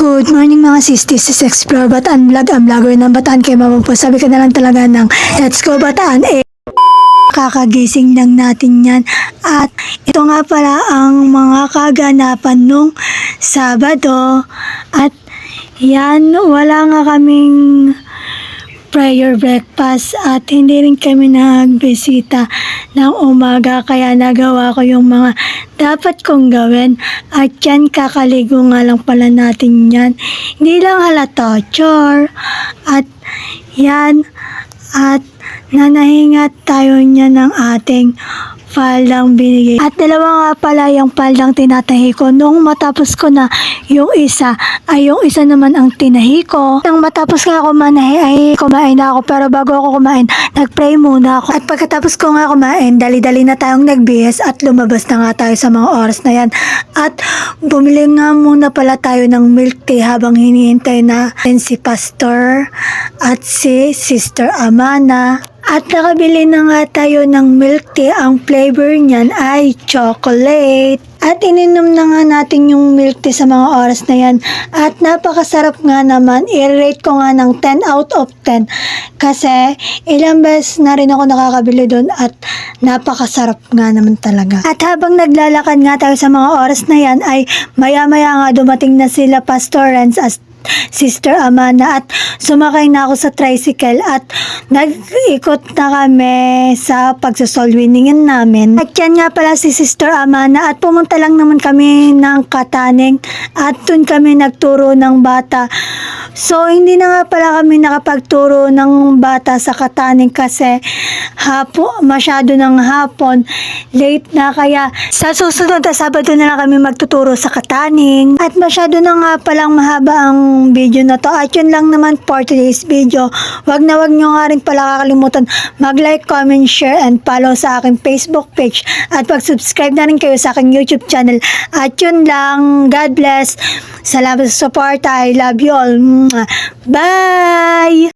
Good morning mga sis, this is Explore Bataan Vlog, ang vlogger ng Bataan kay Mama po. Sabi ko na lang talaga ng Let's Go Bataan. Kakagising lang natin yan. At ito nga pala ang mga kaganapan nung Sabado. At yan, wala nga kaming prayer breakfast at hindi rin kami nagbisita ng umaga, kaya nagawa ko yung mga dapat kong gawin at yan, kakaligo nga lang pala natin yan, hindi lang halata chore at yan, at nanahingat tayo niya ng ating paldang binigay. At dalawa nga pala yung paldang tinatahi ko. Nung matapos ko na yung isa, ay yung isa naman ang tinahi ko. Nang matapos nga ako manahi, ay kumain na ako. Pero bago ako kumain, nagpray muna ako. At pagkatapos ko nga kumain, dali-dali na tayong nagbihis at lumabas na nga tayo sa mga oras na yan. At bumili nga muna pala tayo ng milk tea habang hinihintay na si Pastor at si Sister Amana. At nakabili na nga tayo ng milk tea. Ang flavor niyan ay chocolate. At ininom na nga natin yung milk tea sa mga oras na yan. At napakasarap nga naman. I-rate ko nga ng 10 out of 10. Kasi ilang beses na rin ako nakakabili doon at napakasarap nga naman talaga. At habang naglalakad nga tayo sa mga oras na yan ay maya-maya nga dumating na sila Pastor Renz as Sister Amana at sumakay na ako sa tricycle at nag-ikot na kami sa pagsosoul winningin namin. At yan nga pala si Sister Amana at pumunta lang naman kami ng Kataning at dun kami nagturo ng bata. So hindi na nga pala kami nakapagturo ng bata sa Kataning kasi masyado ng hapon, late na, kaya sa susunod na Sabado na lang kami magtuturo sa Kataning. At masyado na nga palang mahaba ang video na to at yun lang naman for today's video. Wag nyo nga rin pala kakalimutan mag-like, comment, share, and follow sa aking Facebook page at pag-subscribe na rin kayo sa aking YouTube channel. At yun lang, God bless, salamat sa support, I love you all, bye!